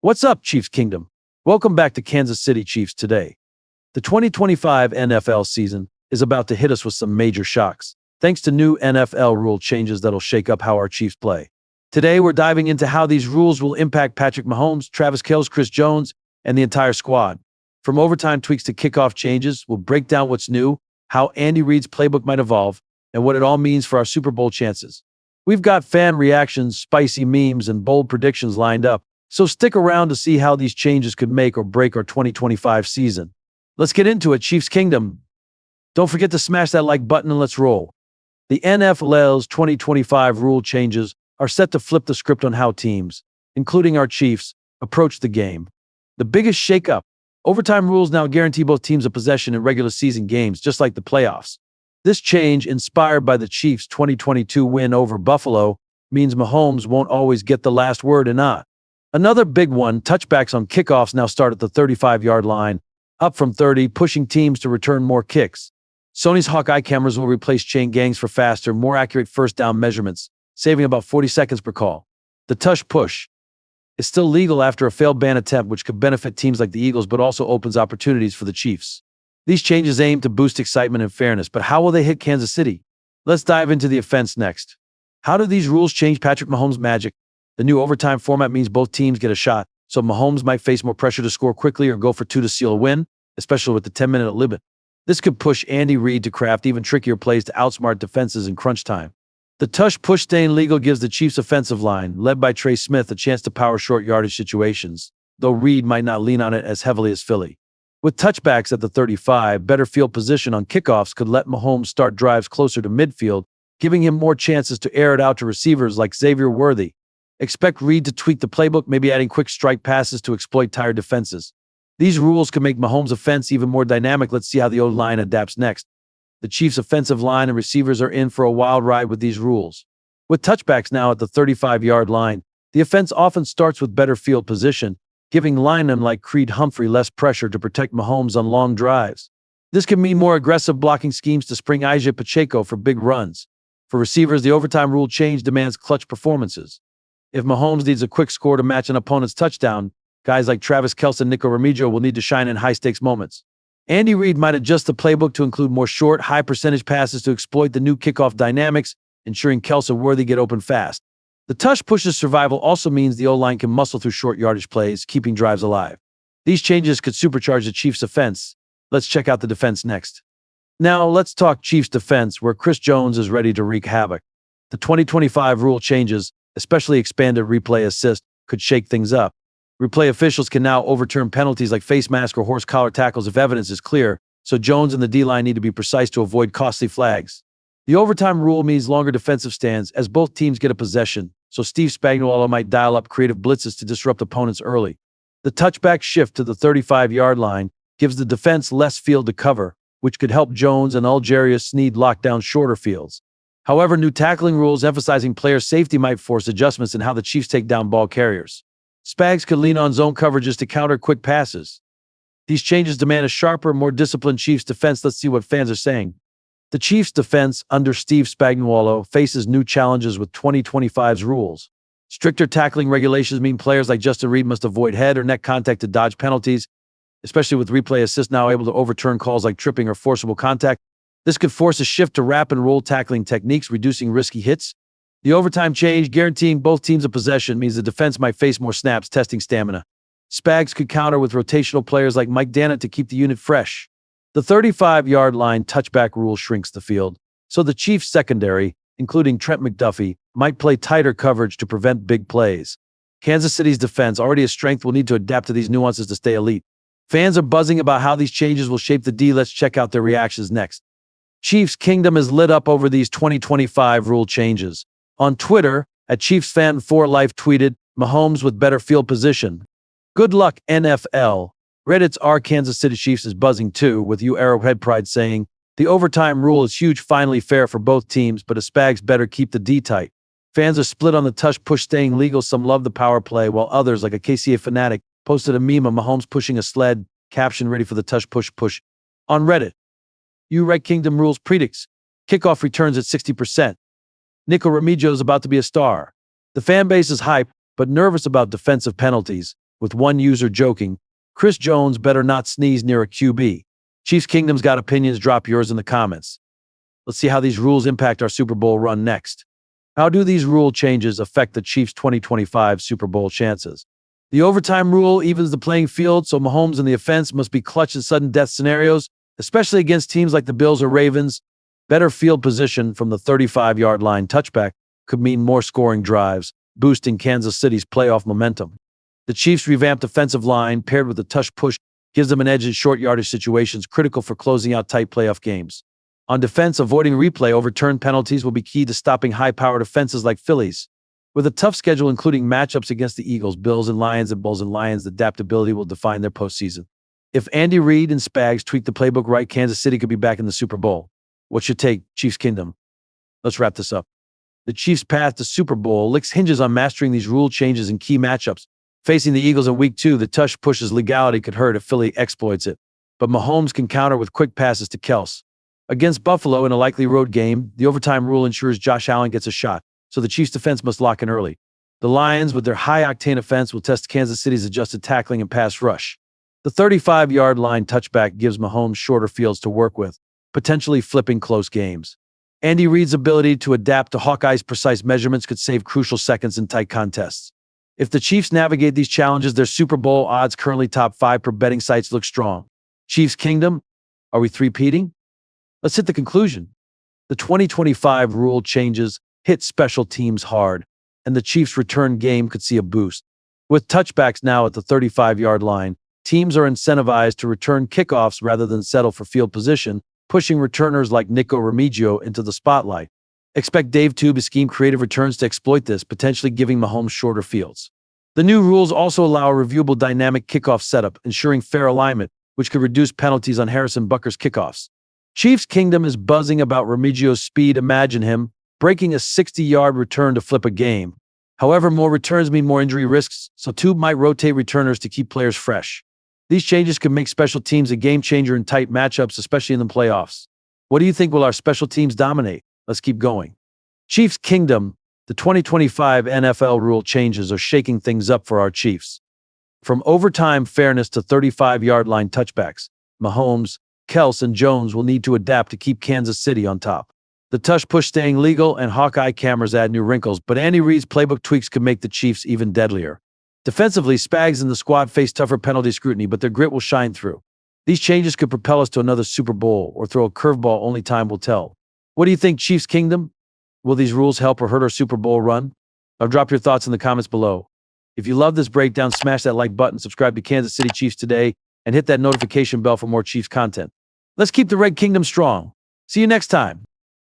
What's up, Chiefs Kingdom? Welcome back to Kansas City Chiefs today. The 2025 NFL season is about to hit us with some major shocks, thanks to new NFL rule changes that'll shake up how our Chiefs play. Today, we're diving into how these rules will impact Patrick Mahomes, Travis Kelce, Chris Jones, and the entire squad. From overtime tweaks to kickoff changes, we'll break down what's new, how Andy Reid's playbook might evolve, and what it all means for our Super Bowl chances. We've got fan reactions, spicy memes, and bold predictions lined up, so stick around to see how these changes could make or break our 2025 season. Let's get into it, Chiefs Kingdom. Don't forget to smash that like button and let's roll. The NFL's 2025 rule changes are set to flip the script on how teams, including our Chiefs, approach the game. The biggest shakeup: overtime rules now guarantee both teams a possession in regular season games, just like the playoffs. This change, inspired by the Chiefs' 2022 win over Buffalo, means Mahomes won't always get the last word and not. Another big one: touchbacks on kickoffs now start at the 35-yard line, up from 30, pushing teams to return more kicks. Sony's Hawkeye cameras will replace chain gangs for faster, more accurate first down measurements, saving about 40 seconds per call. The tush push is still legal after a failed ban attempt, which could benefit teams like the Eagles, but also opens opportunities for the Chiefs. These changes aim to boost excitement and fairness, but how will they hit Kansas City? Let's dive into the offense next. How do these rules change Patrick Mahomes' magic? The new overtime format means both teams get a shot, so Mahomes might face more pressure to score quickly or go for two to seal a win, especially with the 10-minute limit. This could push Andy Reid to craft even trickier plays to outsmart defenses in crunch time. The tush push staying legal gives the Chiefs' offensive line, led by Trey Smith, a chance to power short yardage situations, though Reid might not lean on it as heavily as Philly. With touchbacks at the 35, better field position on kickoffs could let Mahomes start drives closer to midfield, giving him more chances to air it out to receivers like Xavier Worthy. Expect Reid to tweak the playbook, maybe adding quick strike passes to exploit tired defenses. These rules could make Mahomes' offense even more dynamic. Let's see how the O-line adapts next. The Chiefs' offensive line and receivers are in for a wild ride with these rules. With touchbacks now at the 35-yard line, the offense often starts with better field position, giving linemen like Creed Humphrey less pressure to protect Mahomes on long drives. This can mean more aggressive blocking schemes to spring Isaiah Pacheco for big runs. For receivers, the overtime rule change demands clutch performances. If Mahomes needs a quick score to match an opponent's touchdown, guys like Travis Kelce and Nico Remigio will need to shine in high-stakes moments. Andy Reid might adjust the playbook to include more short, high-percentage passes to exploit the new kickoff dynamics, ensuring Kelce and Worthy get open fast. The tush pushes survival also means the O-line can muscle through short yardage plays, keeping drives alive. These changes could supercharge the Chiefs' offense. Let's check out the defense next. Now, let's talk Chiefs' defense, where Chris Jones is ready to wreak havoc. The 2025 rule changes, especially expanded replay assist, could shake things up. Replay officials can now overturn penalties like face mask or horse collar tackles if evidence is clear, so Jones and the D-line need to be precise to avoid costly flags. The overtime rule means longer defensive stands as both teams get a possession, so Steve Spagnuolo might dial up creative blitzes to disrupt opponents early. The touchback shift to the 35-yard line gives the defense less field to cover, which could help Jones and Algerius Sneed lock down shorter fields. However, new tackling rules emphasizing player safety might force adjustments in how the Chiefs take down ball carriers. Spags could lean on zone coverages to counter quick passes. These changes demand a sharper, more disciplined Chiefs defense. Let's see what fans are saying. The Chiefs defense under Steve Spagnuolo faces new challenges with 2025's rules. Stricter tackling regulations mean players like Justin Reid must avoid head or neck contact to dodge penalties, especially with replay assist now able to overturn calls like tripping or forcible contact. This could force a shift to wrap and roll tackling techniques, reducing risky hits. The overtime change, guaranteeing both teams a possession, means the defense might face more snaps, testing stamina. Spags could counter with rotational players like Mike Dannett to keep the unit fresh. The 35-yard line touchback rule shrinks the field, so the Chiefs' secondary, including Trent McDuffie, might play tighter coverage to prevent big plays. Kansas City's defense, already a strength, will need to adapt to these nuances to stay elite. Fans are buzzing about how these changes will shape the D. Let's check out their reactions next. Chiefs Kingdom is lit up over these 2025 rule changes. On Twitter, @ChiefsFan4Life tweeted, "Mahomes with better field position. Good luck, NFL." Reddit's Kansas City Chiefs is buzzing too, with Arrowhead Pride saying, "The overtime rule is huge, finally fair for both teams, but a Spags better keep the D tight." Fans are split on the tush push staying legal. Some love the power play, while others, like a KCA fanatic, posted a meme of Mahomes pushing a sled, caption ready for the tush push. On Reddit, Red Kingdom rules predicts kickoff returns at 60%. Nico Remigio is about to be a star. The fan base is hype, but nervous about defensive penalties. with one user joking, Chris Jones better not sneeze near a QB. Chiefs Kingdom's got opinions, drop yours in the comments. Let's see how these rules impact our Super Bowl run next. How do these rule changes affect the Chiefs' 2025 Super Bowl chances? The overtime rule evens the playing field, so Mahomes and the offense must be clutch in sudden death scenarios, especially against teams like the Bills or Ravens. Better field position from the 35-yard line touchback could mean more scoring drives, boosting Kansas City's playoff momentum. The Chiefs' revamped offensive line, paired with a tush push, gives them an edge in short yardage situations critical for closing out tight playoff games. On defense, avoiding replay overturned penalties will be key to stopping high-powered offenses like Phillies. With a tough schedule including matchups against the Eagles, Bills, and Lions, the adaptability will define their postseason. If Andy Reid and Spags tweak the playbook right, Kansas City could be back in the Super Bowl. What's your take, Chiefs Kingdom? Let's wrap this up. The Chiefs' path to Super Bowl hinges on mastering these rule changes in key matchups. Facing the Eagles in Week 2, the tush push's legality could hurt if Philly exploits it, but Mahomes can counter with quick passes to Kelce. Against Buffalo in a likely road game, the overtime rule ensures Josh Allen gets a shot, so the Chiefs' defense must lock in early. The Lions, with their high-octane offense, will test Kansas City's adjusted tackling and pass rush. The 35-yard line touchback gives Mahomes shorter fields to work with, potentially flipping close games. Andy Reid's ability to adapt to Hawkeye's precise measurements could save crucial seconds in tight contests. If the Chiefs navigate these challenges, their Super Bowl odds, currently top 5 per betting sites, look strong. Chiefs Kingdom, are we three-peating? Let's hit the conclusion. The 2025 rule changes hit special teams hard, and the Chiefs' return game could see a boost. With touchbacks now at the 35-yard line, teams are incentivized to return kickoffs rather than settle for field position, pushing returners like Nico Remigio into the spotlight. Expect Dave Tube's scheme creative returns to exploit this, potentially giving Mahomes shorter fields. The new rules also allow a reviewable dynamic kickoff setup, ensuring fair alignment, which could reduce penalties on Harrison Butker's kickoffs. Chiefs Kingdom is buzzing about Remigio's speed. Imagine him breaking a 60-yard return to flip a game. However, more returns mean more injury risks, so Tube might rotate returners to keep players fresh. These changes could make special teams a game-changer in tight matchups, especially in the playoffs. What do you think? Will our special teams dominate? Let's keep going. Chiefs Kingdom, the 2025 NFL rule changes are shaking things up for our Chiefs. From overtime fairness to 35-yard line touchbacks, Mahomes, Kelce, and Jones will need to adapt to keep Kansas City on top. The tush push staying legal and Hawkeye cameras add new wrinkles, but Andy Reid's playbook tweaks could make the Chiefs even deadlier. Defensively, Spags and the squad face tougher penalty scrutiny, but their grit will shine through. These changes could propel us to another Super Bowl or throw a curveball only time will tell. What do you think, Chiefs Kingdom? Will these rules help or hurt our Super Bowl run? I'll drop your thoughts in the comments below. If you love this breakdown, smash that like button, subscribe to Kansas City Chiefs Today, and hit that notification bell for more Chiefs content. Let's keep the Red Kingdom strong. See you next time.